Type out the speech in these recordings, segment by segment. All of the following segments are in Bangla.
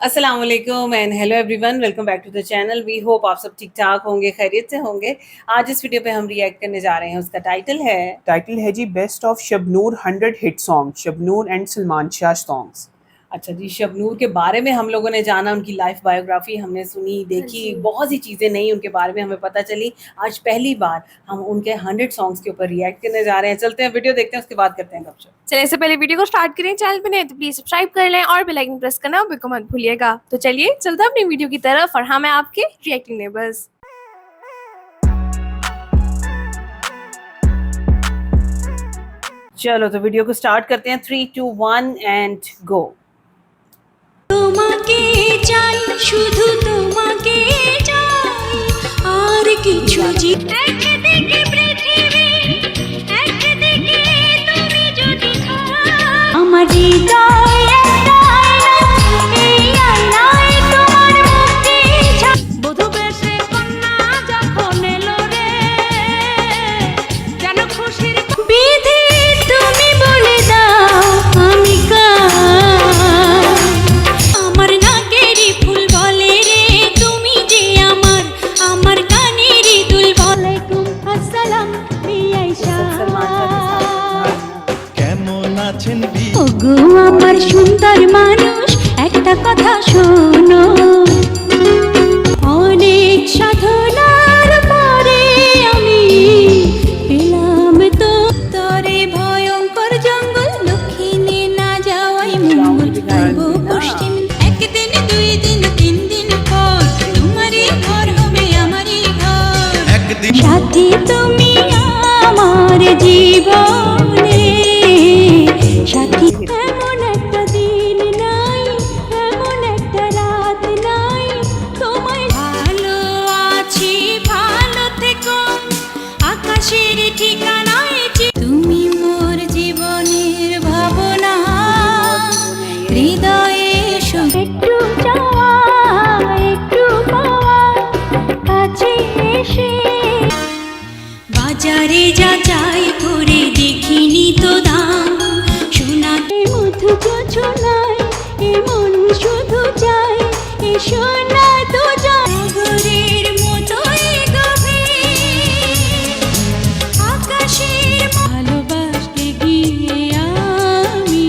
अस्सलाम वालेकुम and hello everyone, welcome back to the channel. We hope आप सब ठीक ठाक होंगे, खैरियत से होंगे। आज इस वीडियो पे हम रिएक्ट करने जा रहे हैं, उसका टाइटल है जी best of Shabnur 100 hit song, Shabnur and Salman Shah songs. अच्छा जी, शबनूर के बारे में हम लोगों ने जाना, उनकी लाइफ बायोग्राफी हमने सुनी, देखी, बहुत सी चीज़ें नई उनके बारे में हमें पता चली। आज पहली बार हम उनके 100 सॉन्ग्स के ऊपर रिएक्ट करने जा रहे हैं। चलते हैं, वीडियो देखते हैं, उसके बाद करते हैं गपशप। चलिए, इससे पहले वीडियो को स्टार्ट करें, चैनल पे नए तो प्लीज सब्सक्राइब कर लें और बेल आइकन प्रेस करना बिल्कुल मत भूलिएगा। तो चलिए चलते हैं अपनी वीडियो की तरफ, और हाँ, मैं आपके रिएक्टिंग नेबर्स। चलो तो वीडियो को स्टार्ट करते हैं। 3, 2, 1 एंड गो। তোমাকে চাই, শুধু তোমাকে চাই, আর কিছু একদিকে পৃথিবী, একদিকে তুমি যদি আমার হৃদয় একটা আয়না, এই আয়নায় তোমার মুক্তি বধূ বেশে কন্যা যখন এলো রে, যেন খুশির বিধি তুমি বলে দাও আমি ওগো আমার সুন্দর মানুষ, একটা কথা শোনো, অনেক সাধনার পরে আমি পেলাম তো তরে ভয়ঙ্কর জঙ্গল, দক্ষিণে না যাওয়াই মঙ্গল, পূর্ব পশ্চিম, একদিন দুই দিন তিন দিন পর তোমারই ঘর হবে আমারই ঘর, সাথী তুমি আমার জীবনে সাথী। এমন একটা দিন নাই, এমন একটা রাত নাই, তোমায় ভালো আছি, ভালো থেকো, আকাশের ঠিকানায় তুমি মোর জীবনের ভাবনা, হৃদয়ে একটু চাওয়া একটু পাওয়া, কাছে এসে বাজারে যা চাই করে দেখিনি তো দাম, সোনাতে মধু যোছনায় এমন শুধু চাই, এ সোনা তো জগরের মতোই গভীর, আকাশের ভালোবাসতে গিয়ে আমি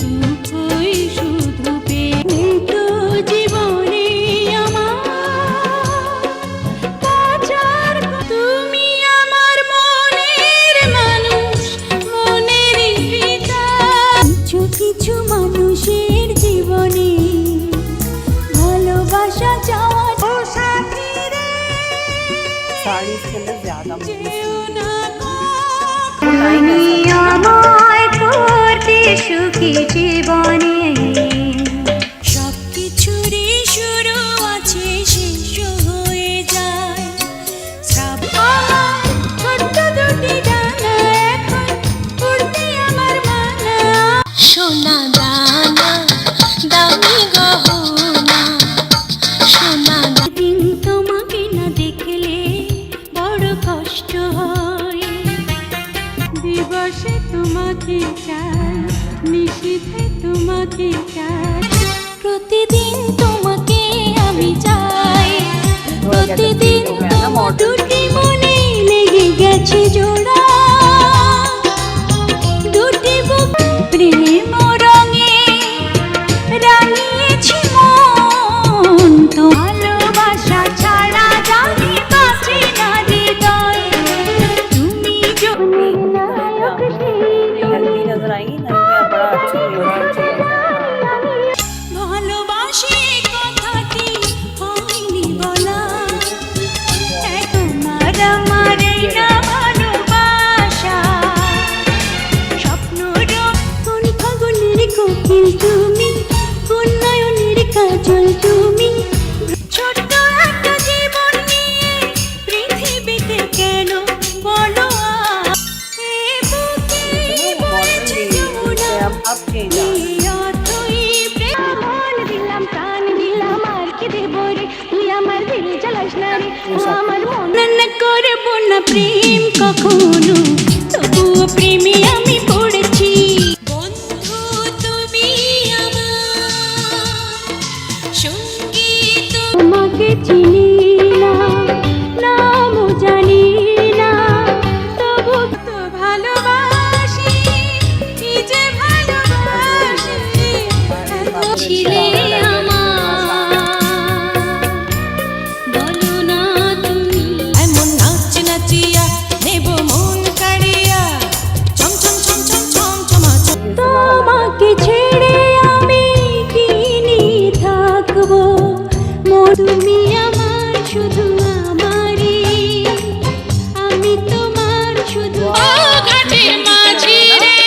দুঃখই শুধু পেয়ে তো জীবনে আমার বাঁচার। তুমি আমার মনের মানুষ, মনের হৃদয়, কিছু কিছু মানুষের জীবনে ভালোবাসা চাওয়া সাথী রে, साड़ी इसके अंदर ज्यादा যেও না তুমি আমায় করতে সুখী জীবনে, সবকিছুরই শুরু আছে শেষ হয়ে যায়, শ্রাবণ ছোট্ট দুটি ডানা এখন উড়তে আমার মানা, সোনা দানা দামি গহনা, সোনা দিন তোমাকে না দেখলে বড় কষ্ট হয়, দিবসে তোমাকে চাই, নিশীথে তোমাকে চাই, প্রতিদিন তোমাকে আমি চাই, প্রতিদিন তোমার দুটি মনে লেগে গেছে জোড়া, দুটি বুক প্রেম রঙে রাঙিয়েছি মন, তো ভালোবাসা ছাড়া জানি বাঁচে না হৃদয়, তুমি যদি নায়ক हेल्दी नजर आएंगी ना, बड़ा अच्छा ভালোবাসি কথাটি হয়নি বলা, তোমার আমার এই না ভালোবাসা, স্বপ্ন কোন ফাগুনের কোকিল তুমি, কোন নয়নের কাজল তুমি, ছোট্ট একটা জীবন নিয়ে পৃথিবীতে কেন বলো এ বুকে বলেছে যমুনা, अब चेंज দিলাম প্রাণ দিলাম আর কি দেব রে, তুই আমার দিল জ্বালাস না রে, আমার মন না করব না প্রেম কখনো, তবুও প্রেমে আমি পড়েছি, বন্ধু তুমি আমার সঙ্গীত তোমাকে চিনি না নামও জানি না তবু তো ভালোবাসি কি যে ভালোবাসি ছিলে আমার বলো না তুমি এমন নাচ নাচিয়া নেব মন কাড়িয়া চম চম চম চম চম চমা তোমাকে ছেড়ে আমি কি নিয়ে থাকবো তুমি আমার শুধু আমারই আমি তোমার শুধু ঘাটের মাঝি রে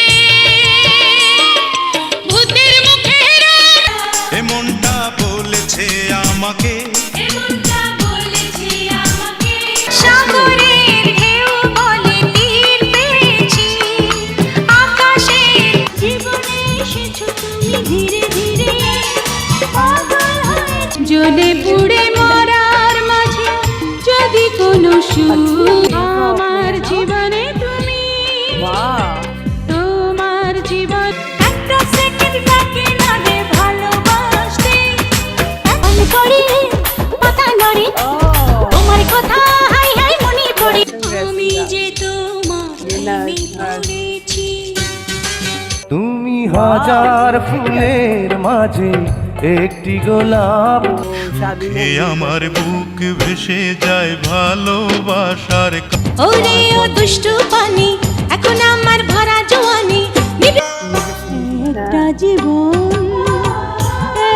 ভূতের মুখের এমনটা বলেছে আমাকে সাগরের ঢেউ বলে তীর পেয়েছি আকাশের জীবনে এসেছো তুমি ধীরে ধীরে পাগল হয়েছি জ্বলে পুড়ে মরার মাঝে যদি কোনো সুখ আমার জীবনে তুমি वाह তোমার জীবন একটা সেকেন্ড বাকি না রে ভালোবাসতে আমি করি পাতা নড়ে তোমার কথা হাই হাই মনে পড়ে আমি যে তোমার প্রেমে পড়েছি তুমি হাজার ফুলের মাঝে একটি গোলাপ शादी এ আমার বুক ভেসে যায় ভালোবাসার ওরে ও দুষ্টু পানি এখন আমার ভরা জওয়ানি একটা জীবন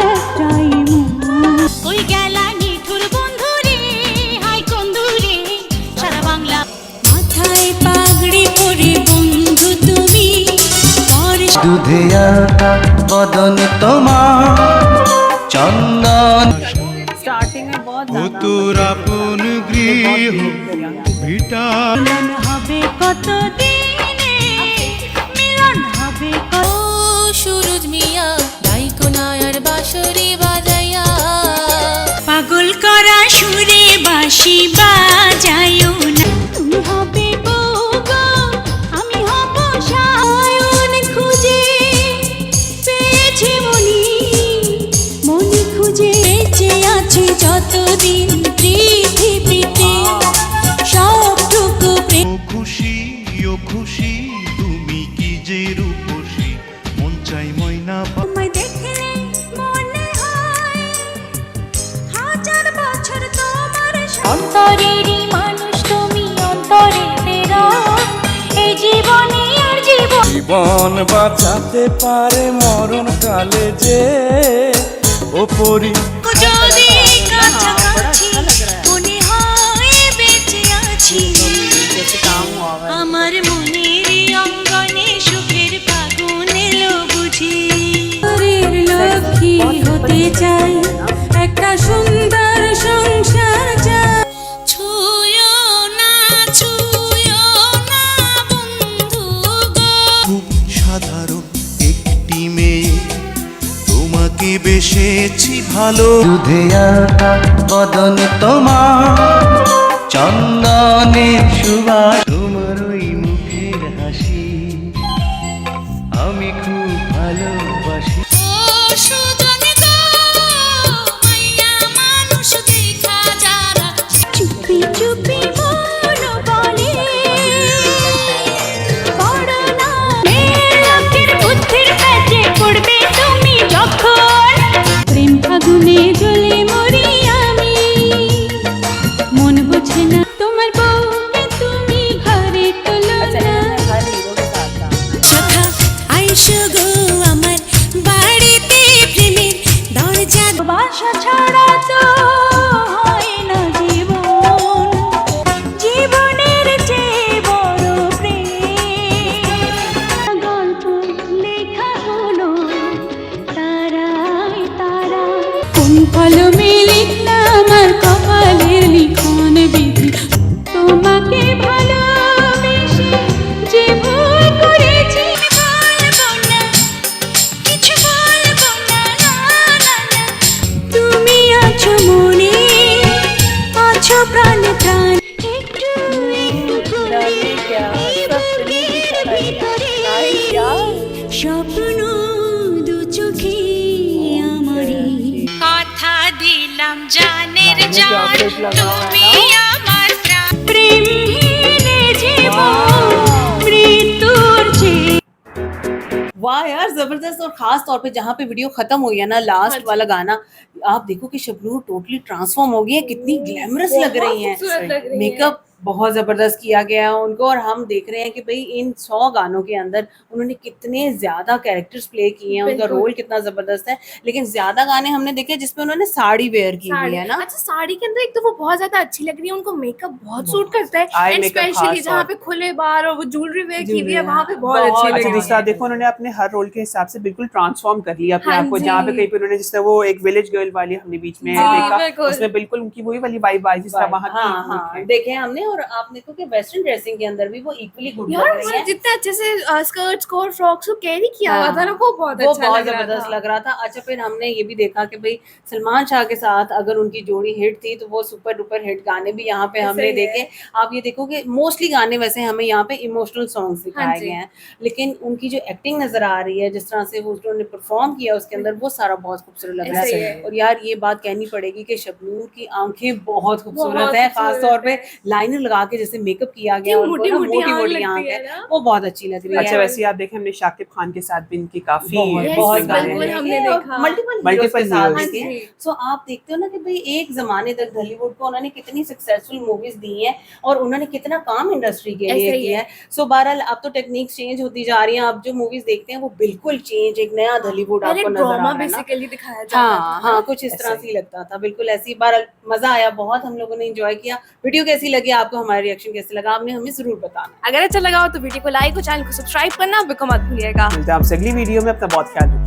একটাই মন ওই গেলা নিঠুর বন্ধু রে হাই কন্দুরে সারা বাংলা মাথায় পাগড়ি পরে বন্ধু তুমি দুধে আঁকা বদন তোমার চন্দন स्टार्टिंग में बहुत ও তোর আপন গৃহ ভিটা মিলন হবে কত দিনে মিলন হবে কত সুরজ মিয়া গাইকো নায়ার বাঁশরি বাজাইয়া পাগল করা সুরে বাঁশি বাজায়ো না তুমি হবে বউ গো আমি হব সায়ন খুঁজে পেয়েছি মনি খুঁজে বেঁচে আছে যতদিন পৃথিবীতে সবটুকু প্রেম ও খুশি তুমি কি যে রূপসী মন চাই ময়না তোমায় দেখলে মনে হয় হাজার বছর তোমার অন্তরেরই মানুষ তুমি অন্তরে তেরা এই জীবনে আর জীবন জীবন বাঁচাতে পারে মরণ কালে যে ওপরি যদি কাছাকাছি মনে হয় বেঁচে আছি जैसे काम हुआ हुआ है আমার মনের অঙ্গনে সুখের ফাগুন এলো বুঝি লক্ষ্মী হতে চাই একটা সুন্দর সংসার চাই ছুঁয়ো না বন্ধু গো খুব সাধারণ একটি মেয়ে তোমাকে বেসেছি ভালো দুধে আঁকা বদন তোমার চন্দনের সুবাস তোমার ওই মুখের হাসি আমি খুব ভালোবাসি ও সুজনে গো মাইয়া মানুষ দেখা যারা চুপি চুপি মন বলে বড় না লোকের বুদ্ধির কাছে পড়বে তুমি যখন প্রেম ফাগুনে জ্বলে মরি আমি মন বুঝে না তোমার বউকে তুমি ঘরে তোলো अच्छा না इसमें हर हीरो के साथ था সখা আইসো গো আমার বাড়িতে প্রেমের দরজা বাসা ছাড়া তো হয় না জীবন জীবনের চেয়ে বড় প্রেম গল্প লেখা হলো তারাই তারা কোন কলমে লিখলাম আমার কপালের লিখন বিধি তোমাকে ভালোবেসে যে ভুল করেছি বলবো না কিছু বলবো না না না না তুমি আছো মনে আছো প্রাণ প্রাণ একটু একটু করে क्या ভিতরে ভিতরে স্বপ্ন দু চোখে আমারই কথা জানের लाइनर जो জান outfit लगा हुआ है তুমি ना। আমার প্রাণ প্রেমহীনে জীবন মৃত্যুর চেয়ে वाह यार जबरदस्त। और खास तौर पे जहाँ पे वीडियो खत्म हुई है ना, लास्ट हाँ वाला गाना, आप देखो कि शबनूर टोटली ट्रांसफॉर्म हो गई है, कितनी ग्लैमरस लग रही हैं। खूबसूरत लग रही है। मेकअप बहुत जबरदस्त किया गया है उनको, और हम देख रहे हैं कि भाई इन 100 गानों के अंदर उन्होंने कितने ज्यादा कैरेक्टर्स प्ले किए हैं, उनका बिल्कुल। रोल कितना जबरदस्त है। लेकिन ज्यादा गाने हमने देखे जिसमें उन्होंने साड़ी वेयर की हुई साड़ी है ना। अच्छा, साड़ी के अंदर एक तो वो बहुत ज्यादा अच्छी लग रही है, उनको मेकअप बहुत सूट करता है, आई एंड मेकअप स्पेशली खास जहाँ तौर पे खुले बार और वो ज्वेलरी वेयर की हुई है, ज्वेलरी, वहाँ पे हाँ, बहुत बहुत अच्छी लग अच्छी रही दिशा है। देखो उन्होंने अपने हर रोल के हिसाब से बिल्कुल ट्रांसफॉर्म कर लिया अपने हाँ आप को। जी। जहाँ पे कहीं पे उन्होंने जिस तरह वो एक विलेज गर्ल वाली हमने बीच में जी, देखा, बिल्कुल। उसमें बिल्कुल उनकी वही वाली वाइब आई जिस तरह वहाँ की हाँ look हाँ है। देखे हमने। और आप देखो कि वेस्टर्न ड्रेसिंग के अंदर भी वो इक्वली गुड यार लग रही उन्होंने है। जितने अच्छे से स्कर्ट्स को और फ्रॉक्स को कैरी किया हुआ था ना, वो बहुत वो अच्छा बहुत लग रहा जबरदस्त था। लग रहा था। अच्छा, फिर हमने ये भी देखा कि भाई सलमान शाह के साथ अगर उनकी जोड़ी हिट थी तो वो सुपर डुपर हिट गाने भी यहाँ पे हमने सही है। देखे। आप ये देखो कि मोस्टली गाने वैसे हमें यहाँ पे इमोशनल सॉन्ग्स दिखाए जी। गए हैं, लेकिन उनकी जो एक्टिंग नजर आ रही है, जिस तरह से वो उन्होंने परफॉर्म किया उसके अंदर, वो सारा बहुत खूबसूरत लग रहा सही है। है। और यार ये बात कहनी पड़ेगी कि शबनूर की आंखें बहुत खूबसूरत बहुत है, खास खूबसूरत तौर पे है। लाइनर लगा के जैसे मेकअप किया गया इतनी उनको ना, मोटी-मोटी आँख मोटी-मोटी लगती आँख है है, ना। वो बहुत अच्छी लग रही अच्छा, है। वैसे ही आप देखें हमने शाकिब खान के साथ भी इनकी काफी बहुत Yes, बहुत इसमें गाने गाने बिल्कुल हैं। हमने देखे, देखा। मल्टीपल Multiple के साथ heroes। देखे। हाँ जी। सो आप देखते हो ना कि भाई एक जमाने तक बॉलीवुड को उन्होंने कितनी सक्सेसफुल मूवीज दी हैं और उन्होंने कितना काम इंडस्ट्री के लिए ऐसे ही किया है। सो बहरहाल अब तो टेक्निक्स चेंज होती जा रही हैं, आप जो मूवीज देखते हैं वो बिल्कुल चेंज, एक नया बॉलीवुड पहले आपको नजर आ ड्रामा रहा है ना। बेसिकली दिखाया जाता हाँ था। हाँ, कुछ इस ऐसा तरह से ही लगता था, बिल्कुल ऐसी बार मजा आया बहुत, हम लोगों ने एंजॉय किया। वीडियो कैसी लगी आपको, हमारा रिएक्शन कैसे लगा, आपने हमें जरूर बताना। अगर अच्छा लगा हो तो वीडियो को लाइक और चैनल को सब्सक्राइब करना बिल्कुल मत भूलिएगा। मिलते हैं आपसे अगली वीडियो में, अपना बहुत ख्याल रखिए।